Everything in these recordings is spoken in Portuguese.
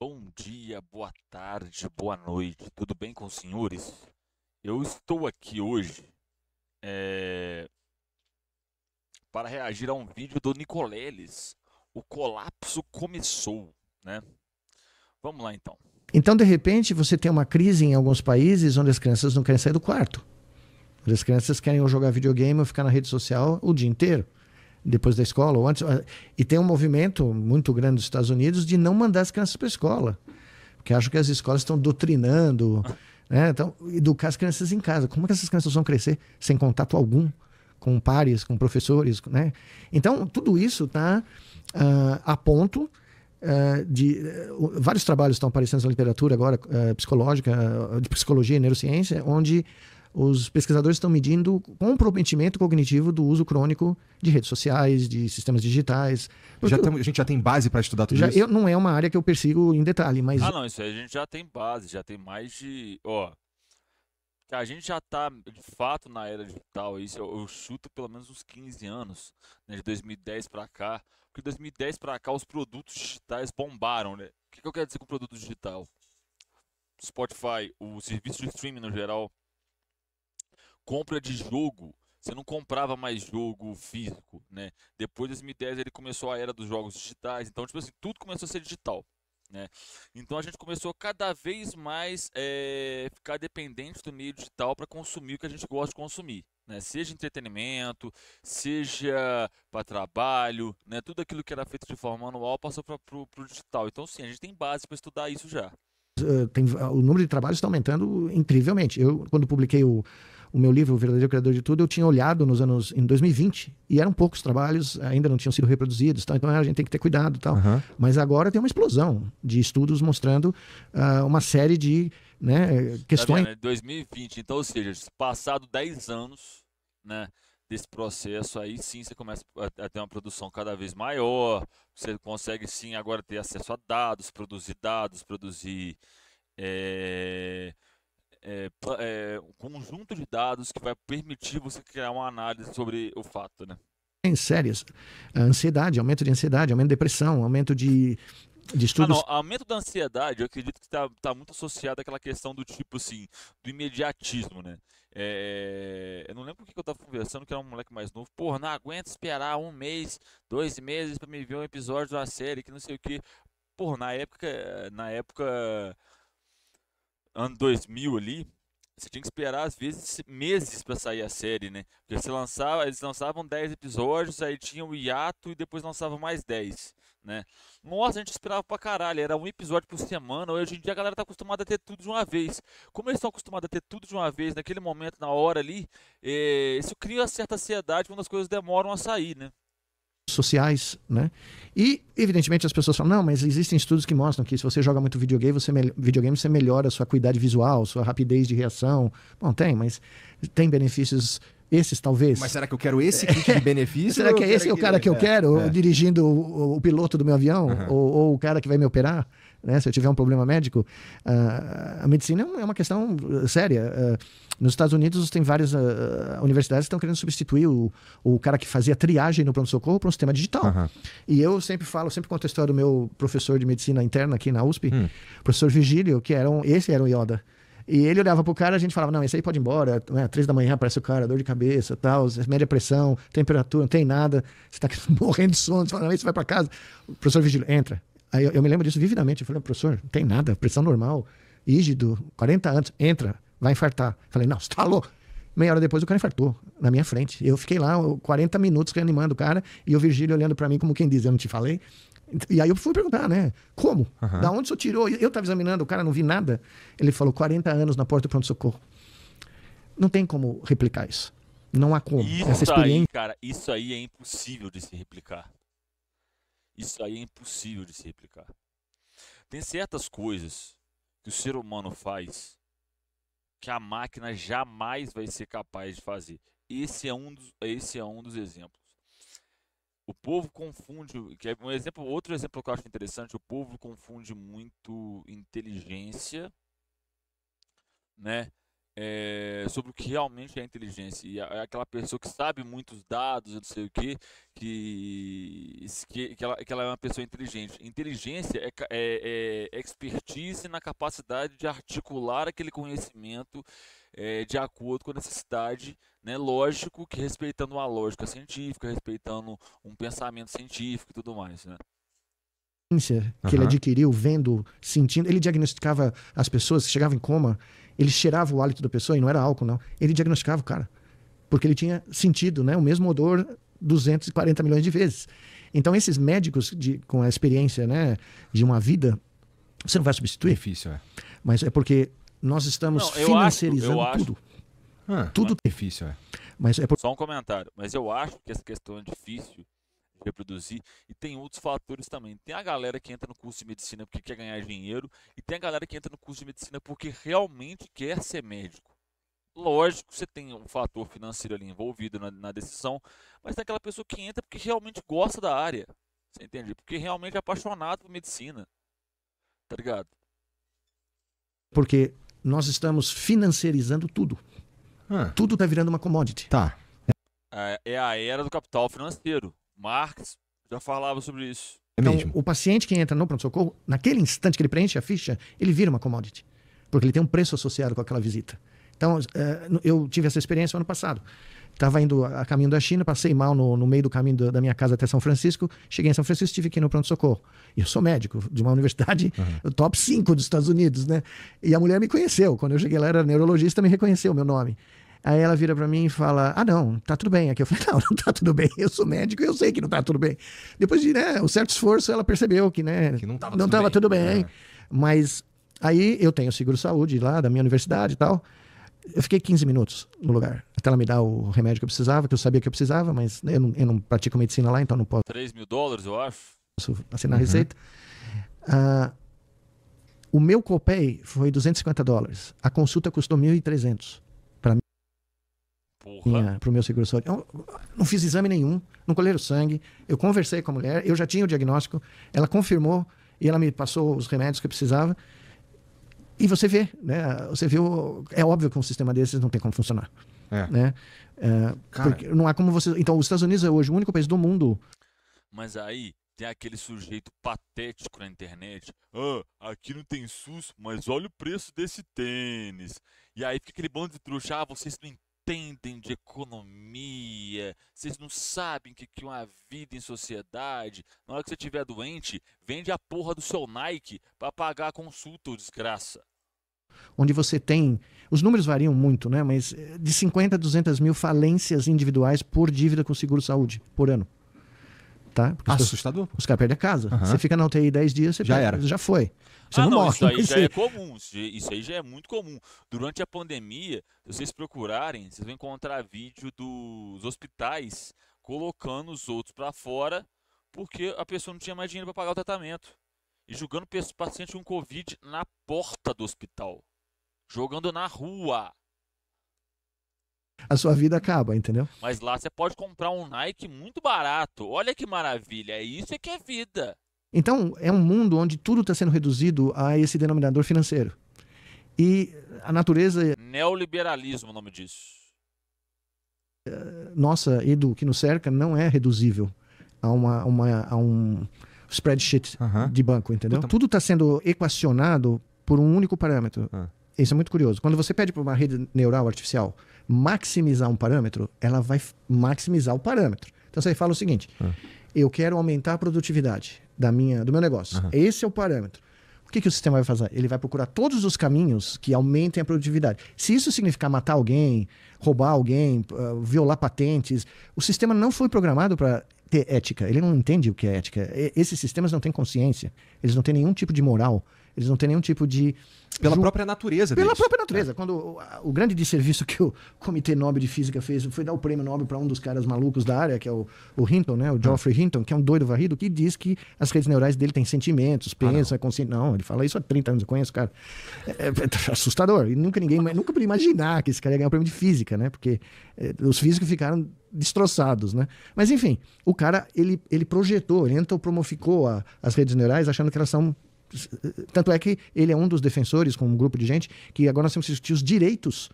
Bom dia, boa tarde, boa noite, tudo bem com os senhores? Eu estou aqui hoje eh, para reagir a um vídeo do Nicoleles. O colapso começou, né? Vamos lá então. Então, de repente, você tem uma crise em alguns países onde as crianças não querem sair do quarto. As crianças querem ou jogar videogame ou ficar na rede social o dia inteiro, depois da escola ou antes. E tem um movimento muito grande nos Estados Unidos de não mandar as crianças para a escola, porque acham que as escolas estão doutrinando, né? Então, educar as crianças em casa. Como é que essas crianças vão crescer sem contato algum com pares, com professores, né? Então, tudo isso está a ponto vários trabalhos estão aparecendo na literatura agora, psicológica, de psicologia e neurociência, onde os pesquisadores estão medindo comprometimento cognitivo do uso crônico de redes sociais, de sistemas digitais. A gente já tem base para estudar tudo isso? Não é uma área que eu persigo em detalhe, mas... Ah, não, isso aí a gente já tem base, já tem mais de, ó, que a gente já tá de fato na era digital, isso eu chuto pelo menos uns 15 anos, né, de 2010 para cá, porque de 2010 para cá os produtos digitais bombaram, né? O que eu quero dizer com produto digital? Spotify, o serviço de streaming no geral, compra de jogo. Você não comprava mais jogo físico, né? Depois de 2010 ele começou a era dos jogos digitais, então tipo assim, tudo começou a ser digital, né? Então a gente começou cada vez mais ficar dependente do meio digital para consumir o que a gente gosta de consumir, né? Seja entretenimento, seja para trabalho, né? Tudo aquilo que era feito de forma manual passou para o digital. Então sim, a gente tem base para estudar isso já. O número de trabalhos está aumentando incrivelmente. Eu, quando publiquei o meu livro, O Verdadeiro Criador de Tudo, eu tinha olhado em 2020 e eram poucos trabalhos, ainda não tinham sido reproduzidos, tal, então a gente tem que ter cuidado, tal. Uhum. Mas agora tem uma explosão de estudos mostrando uma série de, né, questões. Tá vendo? 2020, então, ou seja, passado 10 anos, né, desse processo aí, sim, você começa a ter uma produção cada vez maior, você consegue sim agora ter acesso a dados, produzir é, um conjunto de dados que vai permitir você criar uma análise sobre o fato, né? Sérias, ansiedade, aumento de ansiedade, aumento de depressão, aumento de Ah, não, estudos. aumento da ansiedade, eu acredito que tá muito associado àquela questão do tipo assim, do imediatismo, né? Eu não lembro o que eu tava conversando, que era um moleque mais novo. Porra, não aguento esperar um mês, 2 meses pra me ver um episódio de uma série que não sei o que. Porra, na época, ano 2000 ali, você tinha que esperar às vezes meses pra sair a série, né? Porque eles lançavam 10 episódios, aí tinha o hiato e depois lançavam mais 10, né? Nossa, a gente esperava pra caralho, era um episódio por semana. Hoje em dia a galera tá acostumada a ter tudo de uma vez. Como eles estão acostumados a ter tudo de uma vez, naquele momento, na hora ali, isso cria certa ansiedade quando as coisas demoram a sair, né? Sociais, né? E, evidentemente, as pessoas falam, não, mas existem estudos que mostram que se você joga muito videogame, você melhora a sua acuidade visual, sua rapidez de reação. Bom, tem, mas tem benefícios esses, talvez. Mas será que eu quero esse kit de benefício? Será que é esse o cara que eu quero, É. dirigindo o piloto do meu avião, Uhum. ou o cara que vai me operar? Né, se eu tiver um problema médico, a medicina é uma questão séria. Nos Estados Unidos tem várias universidades que estão querendo substituir o cara que fazia triagem no pronto-socorro para um sistema digital. Uhum. E eu sempre conto a história do meu professor de medicina interna aqui na USP, professor Vigílio, esse era o Yoda. E ele olhava pro cara, a gente falava, não, esse aí pode ir embora, né? 3 da manhã aparece o cara, dor de cabeça, tal, média pressão, temperatura, não tem nada, você tá morrendo de sono, você fala, não, você vai para casa. O professor Vigílio, entra. Aí eu me lembro disso vividamente. Eu falei, professor, não tem nada, pressão normal, rígido, 40 anos, entra, vai infartar. Falei, não, você tá louco. Meia hora depois o cara infartou na minha frente. Eu fiquei lá 40 minutos reanimando o cara e o Virgílio olhando para mim como quem diz, eu não te falei. E aí eu fui perguntar, né? Como? Da onde o senhor tirou? Eu estava examinando, o cara não vi nada. Ele falou, 40 anos na porta do pronto-socorro. Não tem como replicar isso. Não há como. Essa Isso aí, experiência... cara, isso aí é impossível de se replicar. Isso aí é impossível de se replicar. Tem certas coisas que o ser humano faz que a máquina jamais vai ser capaz de fazer. Esse é um dos exemplos. O povo confunde, que é outro exemplo que eu acho interessante, o povo confunde muito inteligência, né, sobre o que realmente é inteligência. E é aquela pessoa que sabe muitos dados, eu não sei o quê, que ela é uma pessoa inteligente. Inteligência é expertise na capacidade de articular aquele conhecimento de acordo com a necessidade, né? Lógico que respeitando uma lógica científica, respeitando um pensamento científico e tudo mais, né? Que ele adquiriu vendo, sentindo. Ele diagnosticava as pessoas que chegavam em coma, ele cheirava o hálito da pessoa, e não era álcool, não. Ele diagnosticava o cara, porque ele tinha sentido, né, o mesmo odor 240 milhões de vezes. Então, esses médicos com a experiência, né, de uma vida, você não vai substituir. Difícil, Mas é porque nós estamos financiarizando tudo. Tudo difícil, Mas Só um comentário. Mas eu acho que essa questão é difícil reproduzir, e tem outros fatores também. Tem a galera que entra no curso de medicina porque quer ganhar dinheiro, e tem a galera que entra no curso de medicina porque realmente quer ser médico. Lógico, você tem um fator financeiro ali envolvido na decisão, mas tem aquela pessoa que entra porque realmente gosta da área, você entende? Porque realmente é apaixonado por medicina, tá ligado? Porque nós estamos financiarizando tudo. Tudo tá virando uma commodity. Tá. É a era do capital financeiro. Marx já falava sobre isso. Então, o paciente que entra no pronto-socorro, naquele instante que ele preenche a ficha, ele vira uma commodity. Porque ele tem um preço associado com aquela visita. Então, eu tive essa experiência no ano passado. Estava indo a caminho da China, passei mal no meio do caminho da minha casa até São Francisco. Cheguei em São Francisco, tive que ir no pronto-socorro. E eu sou médico de uma universidade top 5 dos Estados Unidos, né? E a mulher me conheceu. Quando eu cheguei lá, era neurologista, me reconheceu o meu nome. Aí ela vira pra mim e fala, não, tá tudo bem. Aqui eu falei, não tá tudo bem. Eu sou médico e eu sei que não tá tudo bem. Depois de um certo esforço, ela percebeu que, que não tava tudo bem. Mas aí eu tenho seguro-saúde lá da minha universidade e tal. Eu fiquei 15 minutos no lugar, até ela me dar o remédio que eu precisava, que eu sabia que eu precisava, mas eu não pratico medicina lá, então não posso. $3.000, eu acho. Posso assinar a receita. O meu copay foi $250. A consulta custou $1.300. Para o meu seguro-saúde. Eu não fiz exame nenhum, não colheram sangue, eu conversei com a mulher, eu já tinha o diagnóstico, ela confirmou e ela me passou os remédios que eu precisava. E você vê, né? Você viu, é óbvio que um sistema desses não tem como funcionar. Né? Porque não há como você. Então, os Estados Unidos é hoje o único país do mundo. Mas aí tem aquele sujeito patético na internet. Aqui não tem SUS, mas olha o preço desse tênis. E aí fica aquele bando de trouxa, vocês não entendem de economia, vocês não sabem o que é uma vida em sociedade. Na hora que você estiver doente, vende a porra do seu Nike para pagar a consulta, ô desgraça. Onde você tem, os números variam muito, né? Mas de 50 a 200 mil falências individuais por dívida com seguro-saúde por ano. Tá? Assustador. Os caras perdem a casa. Você fica na UTI 10 dias, você já foi. Você não morre. Isso aí já é comum. Isso aí já é muito comum. Durante a pandemia, se vocês procurarem, vocês vão encontrar vídeo dos hospitais colocando os outros para fora porque a pessoa não tinha mais dinheiro para pagar o tratamento. E jogando o paciente com Covid na porta do hospital. Jogando na rua. A sua vida acaba, entendeu? Mas lá você pode comprar um Nike muito barato. Olha que maravilha. Isso é que é vida. Então, é um mundo onde tudo está sendo reduzido a esse denominador financeiro. E a natureza... Neoliberalismo é o nome disso. Nossa, Edu, que nos cerca, não é reduzível a um spreadsheet de banco, entendeu? Tudo está sendo equacionado por um único parâmetro. Isso é muito curioso. Quando você pede para uma rede neural artificial maximizar um parâmetro, ela vai maximizar o parâmetro. Então você fala o seguinte, eu quero aumentar a produtividade do meu negócio. Esse é o parâmetro. O que o sistema vai fazer? Ele vai procurar todos os caminhos que aumentem a produtividade. Se isso significar matar alguém, roubar alguém, violar patentes, o sistema não foi programado para ter ética. Ele não entende o que é ética. Esses sistemas não têm consciência. Eles não têm nenhum tipo de moral. Eles não têm nenhum tipo de... Pela própria natureza deles. Pela própria natureza. Quando o grande desserviço que o Comitê Nobel de Física fez foi dar o prêmio Nobel para um dos caras malucos da área, que é o Hinton, né? O Geoffrey Hinton, que é um doido varrido, que diz que as redes neurais dele têm sentimentos, pensam, é consciente. Não, ele fala isso há 30 anos, eu conheço o cara. É assustador. E nunca podia imaginar que esse cara ia ganhar o prêmio de física, né? Porque os físicos ficaram destroçados, né? Mas enfim, o cara, ele projetou, ele antropomoficou as redes neurais achando que elas são... Tanto é que ele é um dos defensores, com um grupo de gente, que agora nós temos que discutir os direitos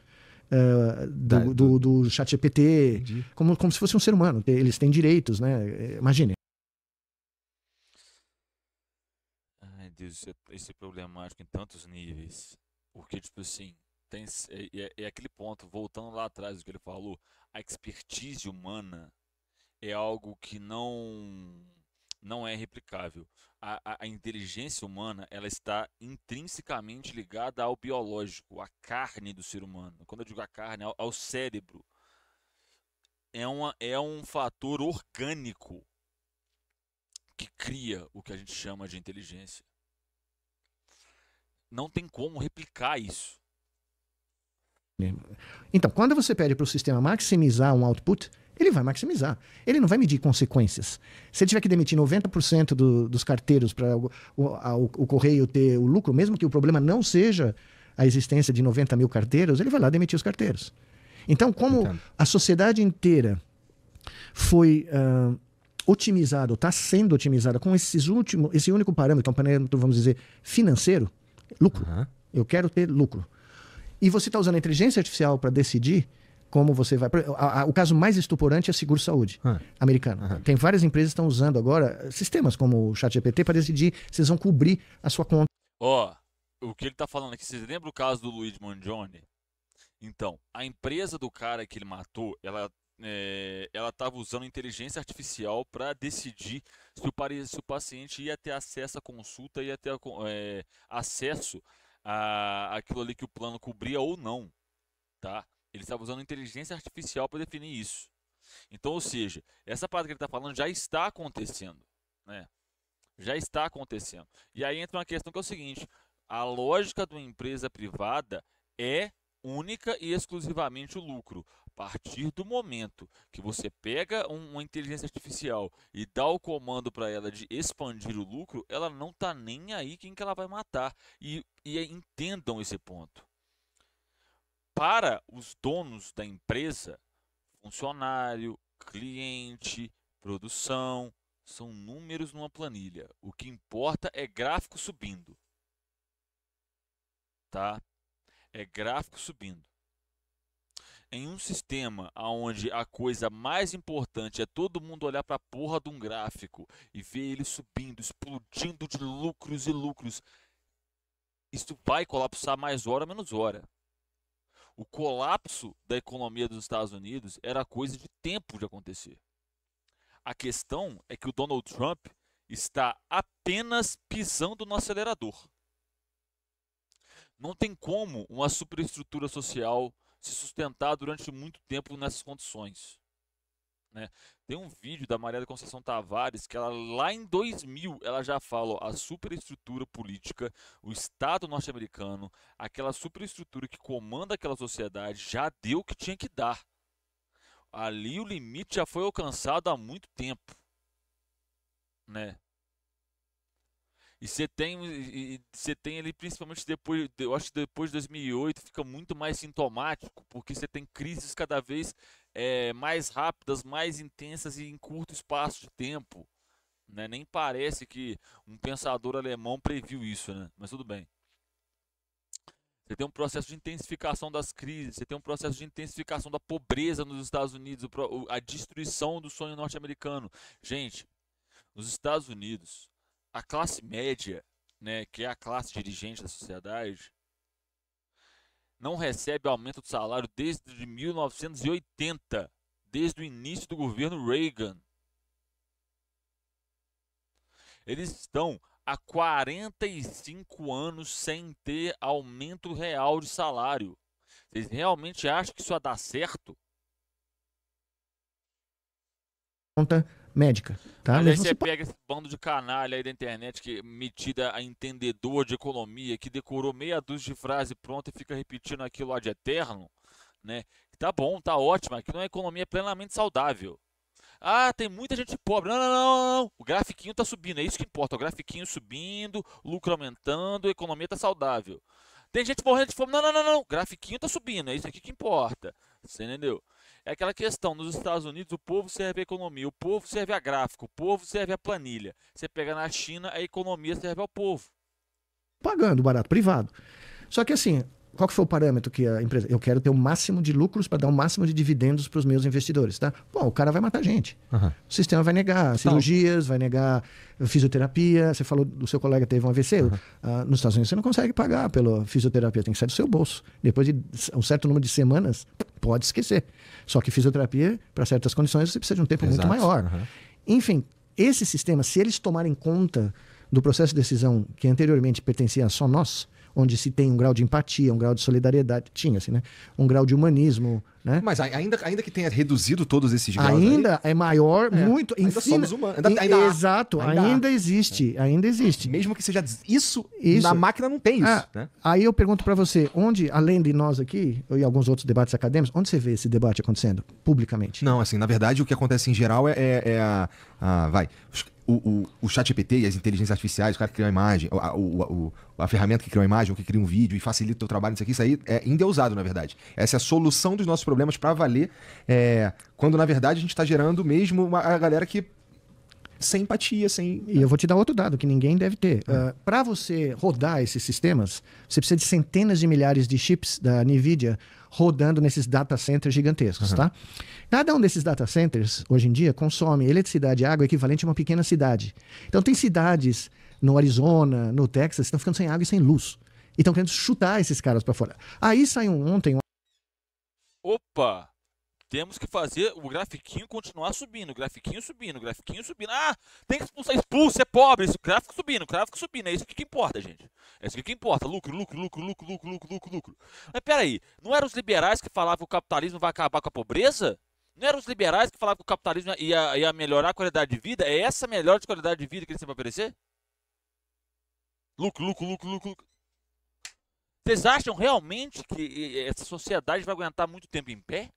do ChatGPT, como se fosse um ser humano. Eles têm direitos, né? Imagine. Ai, Deus, isso é problemático em tantos níveis. Porque, tipo assim, é aquele ponto, voltando lá atrás do que ele falou, a expertise humana é algo que não é replicável. A inteligência humana, ela está intrinsecamente ligada ao biológico, à carne do ser humano. Quando eu digo a carne, ao cérebro. É um fator orgânico que cria o que a gente chama de inteligência. Não tem como replicar isso. Então, quando você pede para o sistema maximizar um output, ele vai maximizar. Ele não vai medir consequências. Se ele tiver que demitir 90% dos carteiros para o correio ter o lucro, mesmo que o problema não seja a existência de 90 mil carteiros, ele vai lá demitir os carteiros. Então, como a sociedade inteira foi otimizada, ou está sendo otimizada com esse único parâmetro, que é um parâmetro, vamos dizer, financeiro, lucro. Eu quero ter lucro. E você está usando a inteligência artificial para decidir como você vai... O caso mais estuporante é seguro-saúde americano. Tem várias empresas que estão usando agora sistemas como o ChatGPT para decidir se eles vão cobrir a sua conta. O que ele está falando aqui, você lembra o caso do Luigi Mangione? Então, a empresa do cara que ele matou, ela estava usando inteligência artificial para decidir se o paciente ia ter acesso à consulta, ia ter acesso àquilo ali que o plano cobria ou não, tá? Ele estava usando inteligência artificial para definir isso. Então, ou seja, essa parte que ele está falando já está acontecendo, né? Já está acontecendo. E aí entra uma questão que é o seguinte: a lógica de uma empresa privada é única e exclusivamente o lucro. A partir do momento que você pega uma inteligência artificial e dá o comando para ela de expandir o lucro, ela não está nem aí quem que ela vai matar. E entendam esse ponto. Para os donos da empresa, funcionário, cliente, produção, são números numa planilha. O que importa é gráfico subindo. Tá? É gráfico subindo. Em um sistema onde a coisa mais importante é todo mundo olhar para a porra de um gráfico e ver ele subindo, explodindo de lucros e lucros, isso vai colapsar mais hora menos hora. O colapso da economia dos Estados Unidos era coisa de tempo de acontecer. A questão é que o Donald Trump está apenas pisando no acelerador. Não tem como uma superestrutura social se sustentar durante muito tempo nessas condições, né? Tem um vídeo da Maria da Conceição Tavares que ela lá em 2000 ela já fala: a superestrutura política, o Estado norte-americano, aquela superestrutura que comanda aquela sociedade já deu o que tinha que dar. Ali o limite já foi alcançado há muito tempo, né? E você tem ali, principalmente depois, eu acho que depois de 2008 fica muito mais sintomático, porque você tem crises cada vez mais rápidas, mais intensas e em curto espaço de tempo, né? Nem parece que um pensador alemão previu isso, né? Mas tudo bem. Você tem um processo de intensificação das crises, você tem um processo de intensificação da pobreza nos Estados Unidos, a destruição do sonho norte-americano. Gente, nos Estados Unidos, a classe média, né, que é a classe dirigente da sociedade, não recebe aumento de salário desde 1980, desde o início do governo Reagan. Eles estão há 45 anos sem ter aumento real de salário. Vocês realmente acham que isso vai dar certo? Conta médica, tá? Mas aí você pega esse bando de canalha aí da internet que metida a entendedor de economia, que decorou meia dúzia de frase pronta e fica repetindo aquilo lá de eterno, né? Tá bom, tá ótimo, aqui não é economia plenamente saudável. Ah, tem muita gente pobre. Não, não, não, não. O grafiquinho tá subindo, é isso que importa. O grafiquinho subindo, lucro aumentando, a economia tá saudável. Tem gente morrendo de fome. Não, não, não, não. O grafiquinho tá subindo, é isso aqui que importa. Você entendeu? É aquela questão, nos Estados Unidos o povo serve a economia, o povo serve a gráfico, o povo serve a planilha. Você pega na China, a economia serve ao povo. Pagando barato, privado. Só que assim, qual que foi o parâmetro que a empresa... Eu quero ter o máximo de lucros para dar o máximo de dividendos para os meus investidores, tá? Bom, o cara vai matar a gente. O sistema vai negar cirurgias, vai negar fisioterapia. Você falou do seu colega que teve um AVC. Nos Estados Unidos você não consegue pagar pela fisioterapia, tem que sair do seu bolso. Depois de um certo número de semanas, pode esquecer. Só que fisioterapia, para certas condições, você precisa de um tempo muito maior. Enfim, esse sistema, se eles tomarem conta do processo de decisão que anteriormente pertencia a só nós, onde se tem um grau de empatia, um grau de solidariedade, tinha-se, né? Um grau de humanismo, né? Mas ainda que tenha reduzido todos esses graus... Ainda é maior, muito... Ainda somos humanos. Exato, ainda existe. Mesmo que seja isso, na máquina não tem isso. Né? Aí eu pergunto para você, onde, além de nós aqui, e alguns outros debates acadêmicos, onde você vê esse debate acontecendo publicamente? Não, assim, na verdade o que acontece em geral o ChatGPT e as inteligências artificiais, o cara que cria uma imagem, a ferramenta que cria uma imagem ou que cria um vídeo e facilita o trabalho, isso aí é endeusado, na verdade. Essa é a solução dos nossos problemas para valer, quando na verdade a gente está gerando mesmo a galera que sem empatia, sem... E eu vou te dar outro dado que ninguém deve ter. Para você rodar esses sistemas, você precisa de centenas de milhares de chips da NVIDIA rodando nesses data centers gigantescos, tá? Cada um desses data centers, hoje em dia, consome eletricidade e água equivalente a uma pequena cidade. Então tem cidades no Arizona, no Texas, que estão ficando sem água e sem luz. E estão querendo chutar esses caras para fora. Aí saiu ontem... Opa! Temos que fazer o grafiquinho continuar subindo, grafiquinho subindo. Tem que expulso, é pobre, esse gráfico subindo, é isso que importa, gente. É isso que importa, lucro. Mas peraí, não eram os liberais que falavam que o capitalismo vai acabar com a pobreza? Não eram os liberais que falavam que o capitalismo ia melhorar a qualidade de vida? É essa melhor de qualidade de vida que eles têm para oferecer? Lucro. Vocês acham realmente que essa sociedade vai aguentar muito tempo em pé?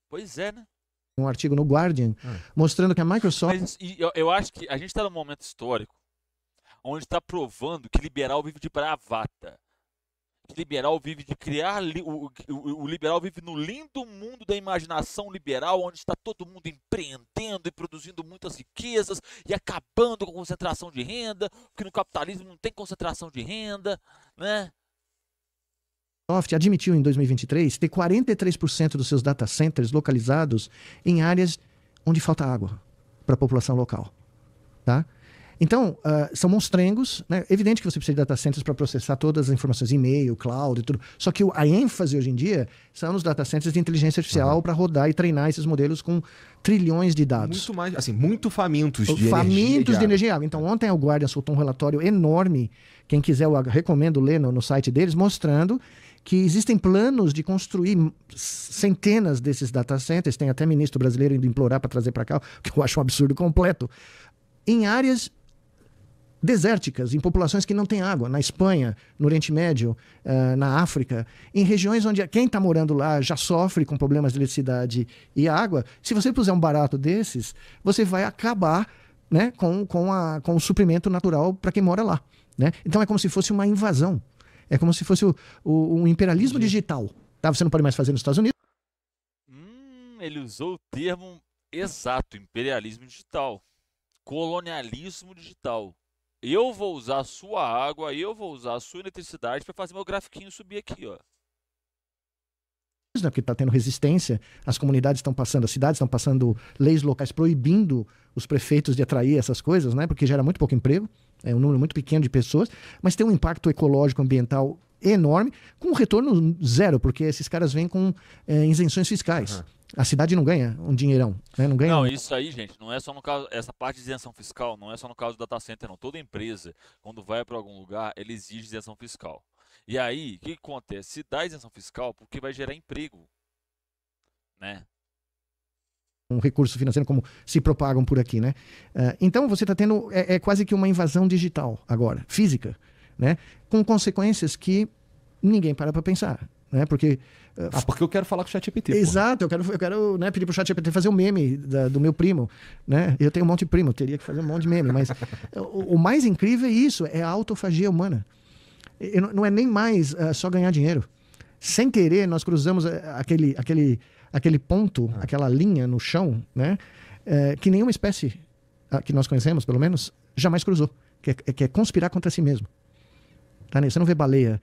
Pois é, né? Um artigo no Guardian mostrando que a Microsoft... Mas eu acho que a gente está num momento histórico onde está provando que liberal vive de bravata. Que liberal vive de criar... O liberal vive no lindo mundo da imaginação liberal, onde está todo mundo empreendendo e produzindo muitas riquezas e acabando com a concentração de renda, porque no capitalismo não tem concentração de renda, né? Microsoft admitiu em 2023 ter 43% dos seus data centers localizados em áreas onde falta água para a população local, tá? Então, são monstrengos, né? Evidente que você precisa de data centers para processar todas as informações, e-mail, cloud e tudo. Só que a ênfase hoje em dia são nos data centers de inteligência artificial para rodar e treinar esses modelos com trilhões de dados. Muito mais, assim, muito famintos de energia e água. Então, ontem o Guardian soltou um relatório enorme, quem quiser eu recomendo ler no site deles, mostrando que existem planos de construir centenas desses data centers, tem até ministro brasileiro indo implorar para trazer para cá, o que eu acho um absurdo completo, em áreas desérticas, em populações que não têm água, na Espanha, no Oriente Médio, na África, em regiões onde quem está morando lá já sofre com problemas de eletricidade e água. Se você puser um barato desses, você vai acabar, né, com o suprimento natural para quem mora lá, né? Então é como se fosse uma invasão. É como se fosse um imperialismo digital. Tá? Você não pode mais fazer nos Estados Unidos. Ele usou o termo exato, imperialismo digital. Colonialismo digital. Eu vou usar a sua água, eu vou usar a sua eletricidade para fazer meu grafiquinho subir aqui, ó. Porque está tendo resistência, as comunidades estão passando, as cidades estão passando leis locais proibindo os prefeitos de atrair essas coisas, né? Porque gera muito pouco emprego, é um número muito pequeno de pessoas, mas tem um impacto ecológico, ambiental enorme, com um retorno zero, porque esses caras vêm com isenções fiscais. A cidade não ganha um dinheirão, né? Não, isso aí, gente, não é só no caso, essa parte de isenção fiscal, não é só no caso do data center, não. Toda empresa, quando vai para algum lugar, ela exige isenção fiscal. E aí, o que acontece? Se dá isenção fiscal, porque vai gerar emprego, né? Um recurso financeiro como se propagam por aqui, né? Então você está tendo quase que uma invasão digital agora, física, né? Com consequências que ninguém para pensar, né? Porque porque eu quero falar com o ChatGPT. Exato, eu quero né, pedir para o ChatGPT fazer um meme do meu primo, né? Eu tenho um monte de primo, eu teria que fazer um monte de meme, mas o mais incrível é isso, é a autofagia humana. Não é nem mais só ganhar dinheiro. Sem querer, nós cruzamos aquele ponto, aquela linha no chão, né? Que nenhuma espécie que nós conhecemos, pelo menos, jamais cruzou. Que é conspirar contra si mesmo. Tá? Você não vê baleia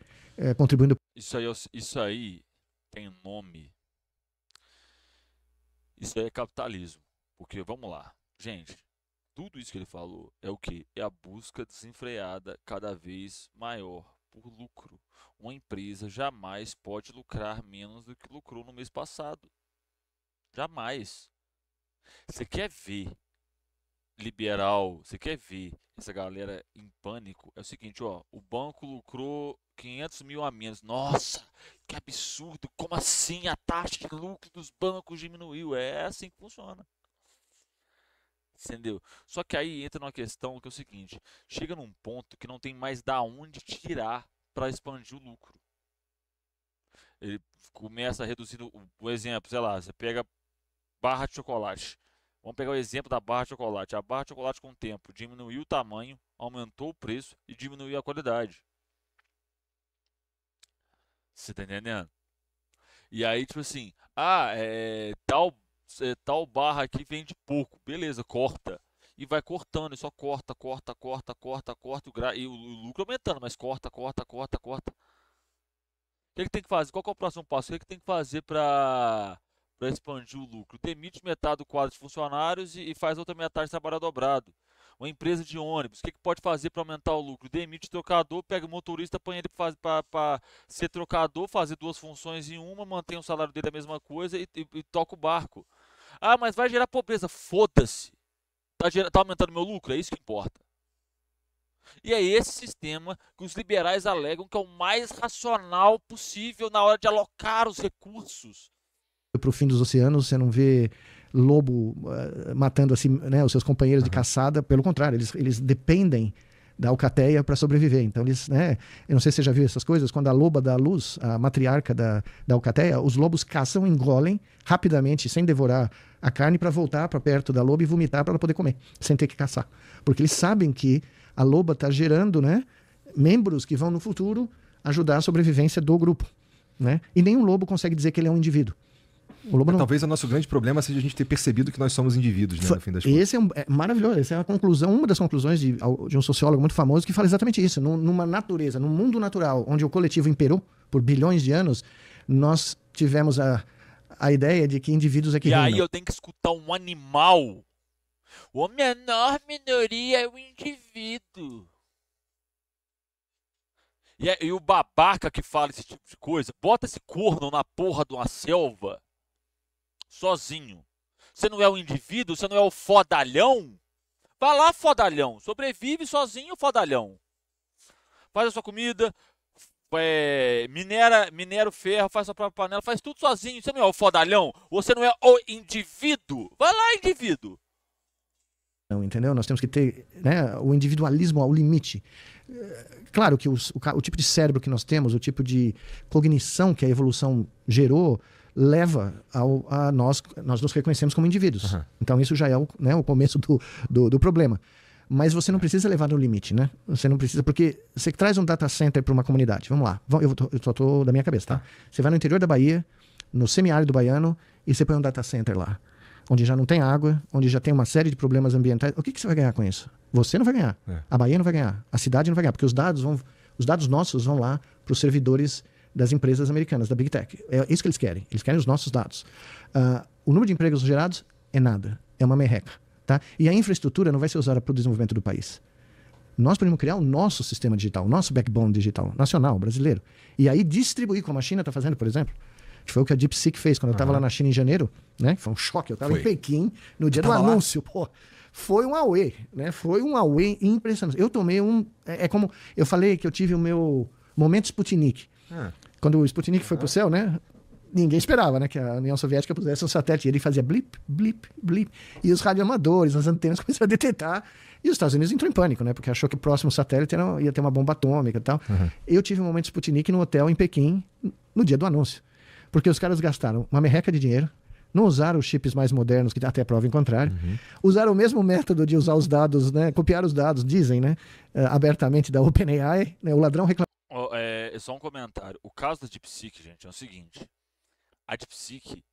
contribuindo. Isso aí tem nome. Isso aí é capitalismo. Porque, vamos lá, gente, tudo isso que ele falou é o quê? É a busca desenfreada cada vez maior por lucro. Uma empresa jamais pode lucrar menos do que lucrou no mês passado. Jamais. Você quer ver liberal, você quer ver essa galera em pânico? É o seguinte, ó, o banco lucrou 500 mil a menos. Nossa, que absurdo! Como assim a taxa de lucro dos bancos diminuiu? É assim que funciona. Entendeu? Só que aí entra numa questão que é o seguinte: chega num ponto que não tem mais da onde tirar para expandir o lucro. Ele começa a reduzir o exemplo, sei lá, você pega barra de chocolate. Vamos pegar o exemplo da barra de chocolate. A barra de chocolate com o tempo diminuiu o tamanho, aumentou o preço e diminuiu a qualidade. Você tá entendendo? E aí, tipo assim, tal barra aqui vende pouco. Beleza, corta. E vai cortando, e só corta, corta, corta, corta, corta, e o lucro aumentando, mas corta, corta, corta, corta. O que é que tem que fazer? Qual que é o próximo passo? O que é que tem que fazer para expandir o lucro? Demite metade do quadro de funcionários e faz outra metade trabalhar dobrado. Uma empresa de ônibus, o que pode fazer para aumentar o lucro? Demite o trocador, pega o motorista, põe ele para ser trocador, fazer duas funções em uma, mantém o salário dele a mesma coisa e toca o barco. Ah, mas vai gerar pobreza. Foda-se. Tá aumentando meu lucro? É isso que importa. E é esse sistema que os liberais alegam que é o mais racional possível na hora de alocar os recursos. Para o fim dos oceanos, você não vê lobo matando assim, né, os seus companheiros de caçada. Pelo contrário, eles dependem da alcateia para sobreviver. Então, eles, né, eu não sei se você já viu essas coisas, quando a loba dá luz, a matriarca da alcateia, os lobos caçam, engolem rapidamente, sem devorar a carne, para voltar para perto da loba e vomitar para ela poder comer, sem ter que caçar. Porque eles sabem que a loba está gerando, né, membros que vão no futuro ajudar a sobrevivência do grupo. Né? E nenhum lobo consegue dizer que ele é um indivíduo. Talvez o nosso grande problema seja a gente ter percebido que nós somos indivíduos, né, no fim das contas. Esse é maravilhoso. Essa é a conclusão, uma das conclusões de um sociólogo muito famoso que fala exatamente isso. Numa natureza, num mundo natural, onde o coletivo imperou por bilhões de anos, nós tivemos a ideia de que indivíduos é que reinam. E aí eu tenho que escutar um animal. A menor minoria é o indivíduo. E o babaca que fala esse tipo de coisa, bota esse corno na porra de uma selva, sozinho. Você não é o indivíduo, você não é o fodalhão? Vai lá, fodalhão. Sobrevive sozinho, fodalhão. Faz a sua comida, minera o ferro, faz a sua própria panela, faz tudo sozinho. Você não é o fodalhão? Você não é o indivíduo? Vai lá, indivíduo. Não, entendeu? Nós temos que ter, né, o individualismo ao limite. Claro que o tipo de cérebro que nós temos, o tipo de cognição que a evolução gerou, leva a nós nos reconhecemos como indivíduos. Então isso já é o começo do problema. Mas você não precisa levar no limite, né? Você não precisa, porque você traz um data center para uma comunidade. Vamos lá, eu só tô da minha cabeça, tá? Você vai no interior da Bahia, no semiárido baiano, e você põe um data center lá, onde já não tem água, onde já tem uma série de problemas ambientais. O que você vai ganhar com isso? Você não vai ganhar. A Bahia não vai ganhar. A cidade não vai ganhar, porque os dados nossos vão lá para os servidores das empresas americanas, da Big Tech. É isso que eles querem. Eles querem os nossos dados. O número de empregos gerados é nada. É uma merreca. Tá? E a infraestrutura não vai ser usada para o desenvolvimento do país. Nós podemos criar o nosso sistema digital, o nosso backbone digital, nacional, brasileiro. E aí distribuir, como a China está fazendo, por exemplo. Que foi o que a DeepSeek fez quando eu estava lá na China em janeiro. Né? Foi um choque. Eu estava em Pequim no dia do anúncio. Pô, foi um auê. Né? Foi um auê impressionante. Eu tomei É como... Eu falei que eu tive o meu momento Sputnik. Quando o Sputnik foi para o céu, né? Ninguém esperava, né, que a União Soviética pusesse um satélite. E ele fazia blip, blip, blip. E os radioamadores, as antenas começaram a detectar. E os Estados Unidos entrou em pânico, né? Porque achou que o próximo satélite ia ter uma bomba atômica e tal. Eu tive um momento Sputnik no hotel em Pequim, no dia do anúncio. Porque os caras gastaram uma merreca de dinheiro, não usaram os chips mais modernos, que até prova em contrário, usaram o mesmo método de usar os dados, né, copiar os dados, dizem, né, abertamente da OpenAI, né, o ladrão reclamou. Só um comentário. O caso da DeepSeek, gente, é o seguinte. A DeepSeek,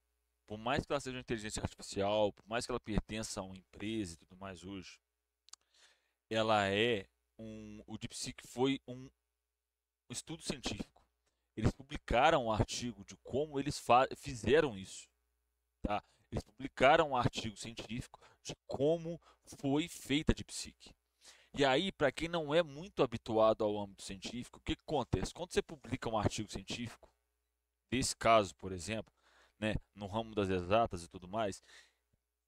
por mais que ela seja uma inteligência artificial, por mais que ela pertença a uma empresa e tudo mais hoje, ela o DeepSeek foi um estudo científico. Eles publicaram um artigo de como eles fizeram isso. Tá? Eles publicaram um artigo científico de como foi feita a DeepSeek. E aí, para quem não é muito habituado ao âmbito científico, o que acontece? Quando você publica um artigo científico, desse caso, por exemplo, né, no ramo das exatas e tudo mais,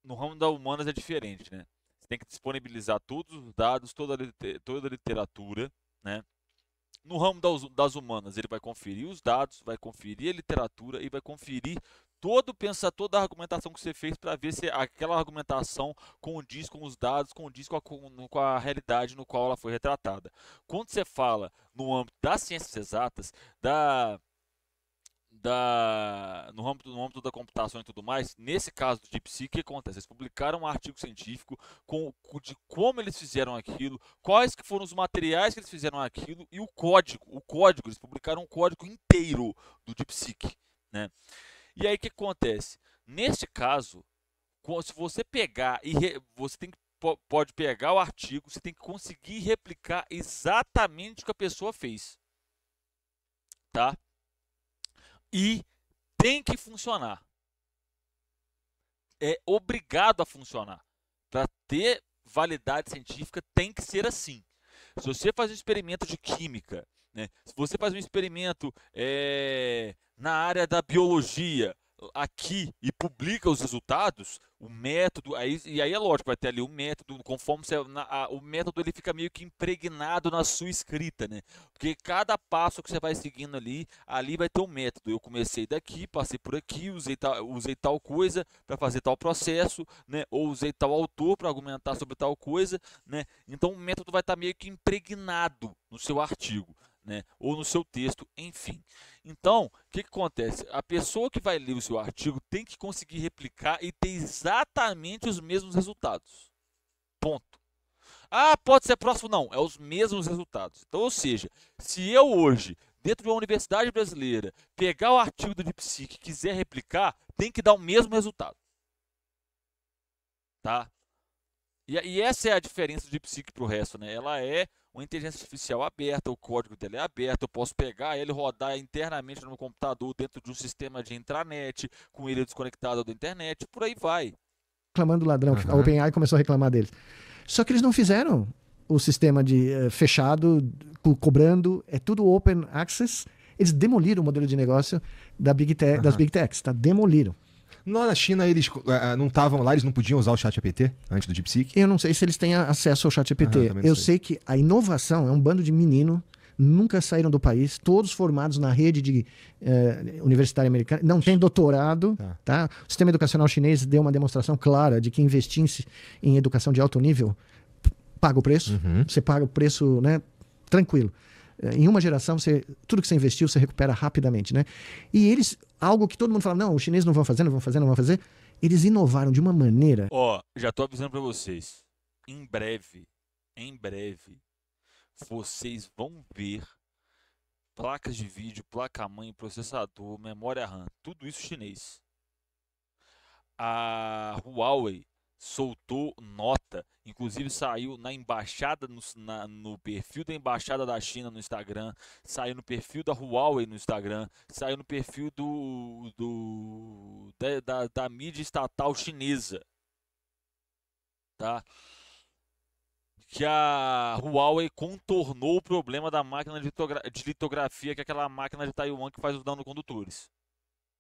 no ramo das humanas é diferente, né? Você tem que disponibilizar todos os dados, toda a literatura, né? No ramo das humanas, ele vai conferir os dados, vai conferir a literatura e vai conferir toda a argumentação que você fez para ver se aquela argumentação condiz com os dados, condiz com a realidade no qual ela foi retratada. Quando você fala no âmbito das ciências exatas, no âmbito da computação e tudo mais, nesse caso do DeepSeek, o que acontece? Eles publicaram um artigo científico de como eles fizeram aquilo, quais que foram os materiais que eles fizeram aquilo e o código, eles publicaram um código inteiro do DeepSeek, né? E aí o que acontece? Neste caso, se você pegar você pode pegar o artigo, você tem que conseguir replicar exatamente o que a pessoa fez, tá? E tem que funcionar. É obrigado a funcionar. Para ter validade científica tem que ser assim. Se você faz um experimento de química, né? Se você faz um experimento na área da biologia aqui e publica os resultados, o método, e aí é lógico, vai ter ali o método, conforme o método ele fica meio que impregnado na sua escrita, né? Porque cada passo que você vai seguindo ali vai ter um método. Eu comecei daqui, passei por aqui, usei tal coisa para fazer tal processo, né? Ou usei tal autor para argumentar sobre tal coisa, né? Então o método vai estar meio que impregnado no seu artigo, né? Ou no seu texto, enfim. Então, o que acontece? A pessoa que vai ler o seu artigo tem que conseguir replicar e ter exatamente os mesmos resultados. Ponto. Ah, pode ser próximo? Não, é os mesmos resultados. Então, ou seja, se eu hoje, dentro de uma universidade brasileira, pegar o artigo do DeepSeek e quiser replicar, tem que dar o mesmo resultado. Tá? E essa é a diferença do DeepSeek para o resto, né? Ela é uma inteligência artificial aberta, o código dela é aberto, eu posso pegar ele e rodar internamente no meu computador dentro de um sistema de intranet, com ele desconectado da internet, por aí vai. Reclamando do ladrão, que a OpenAI começou a reclamar deles. Só que eles não fizeram o sistema de fechado, cobrando, é tudo open access. Eles demoliram o modelo de negócio das Big Techs, tá? Demoliram. Lá na China, eles não estavam lá, eles não podiam usar o ChatGPT antes do DeepSeek? Eu não sei se eles têm acesso ao ChatGPT. Eu sei que a inovação é um bando de menino, nunca saíram do país, todos formados na rede de universitária americana, não tem doutorado. Tá? O sistema educacional chinês deu uma demonstração clara de que investir em educação de alto nível paga o preço. Você paga o preço, né, tranquilo. Em uma geração, tudo que você investiu, você recupera rapidamente, né? E eles, algo que todo mundo fala, não, os chineses não vão fazer, eles inovaram de uma maneira... Já tô avisando para vocês, em breve, vocês vão ver placas de vídeo, placa-mãe, processador, memória RAM, tudo isso chinês. A Huawei soltou nota, inclusive saiu na embaixada, no perfil da embaixada da China no Instagram, saiu no perfil da Huawei no Instagram, saiu no perfil da mídia estatal chinesa, tá? Que a Huawei contornou o problema da máquina de litografia, que é aquela máquina de Taiwan que faz os nanocondutores.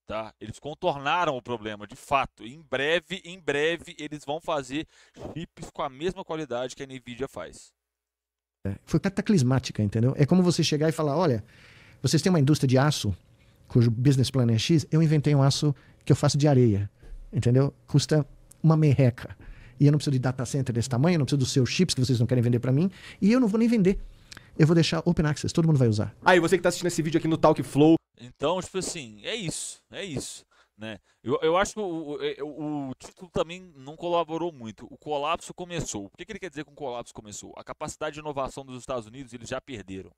Tá? Eles contornaram o problema, de fato. Em breve, eles vão fazer chips com a mesma qualidade que a Nvidia faz. Foi cataclismática, entendeu? É como você chegar e falar, olha, vocês têm uma indústria de aço, cujo business plan é X, eu inventei um aço que eu faço de areia, entendeu? Custa uma merreca. E eu não preciso de data center desse tamanho, eu não preciso dos seus chips que vocês não querem vender para mim, e eu não vou nem vender. Eu vou deixar open access, todo mundo vai usar. E você que está assistindo esse vídeo aqui no Talkflow. Então, tipo assim, é isso, né? Eu acho que o título também não colaborou muito. O colapso começou. O que ele quer dizer com o colapso começou? A capacidade de inovação dos Estados Unidos, eles já perderam.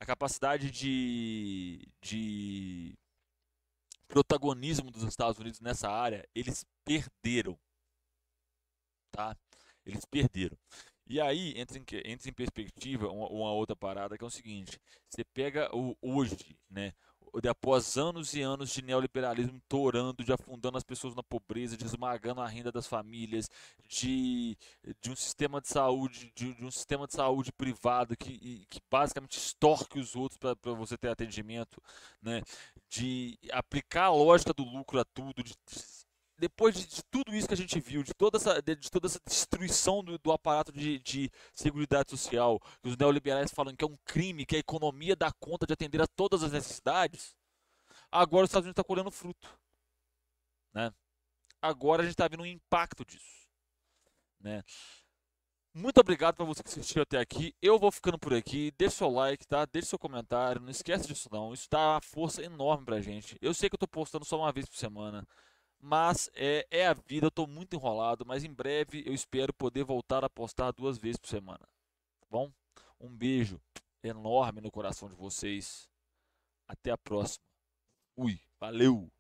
A capacidade de protagonismo dos Estados Unidos nessa área, eles perderam. Tá? Eles perderam. E aí entra em perspectiva uma outra parada que é o seguinte: você pega o hoje, né? Após anos e anos de neoliberalismo torando, de afundando as pessoas na pobreza, de esmagando a renda das famílias, de, de um sistema de saúde, de um sistema de saúde privado que basicamente extorque os outros para você ter atendimento, né? De aplicar a lógica do lucro a tudo, depois de tudo isso que a gente viu, de toda essa destruição do aparato de seguridade social, que os neoliberais falam que é um crime, que a economia dá conta de atender a todas as necessidades, agora os Estados Unidos está colhendo fruto, né? Agora a gente está vendo um impacto disso, né? Muito obrigado para você que assistiu até aqui. Eu vou ficando por aqui. Deixe seu like, tá? Deixe seu comentário. Não esquece disso não. Isso dá uma força enorme pra gente. Eu sei que eu tô postando só uma vez por semana. Mas é a vida, eu estou muito enrolado, mas em breve eu espero poder voltar a postar 2 vezes por semana. Tá bom? Um beijo enorme no coração de vocês. Até a próxima. Fui. Valeu!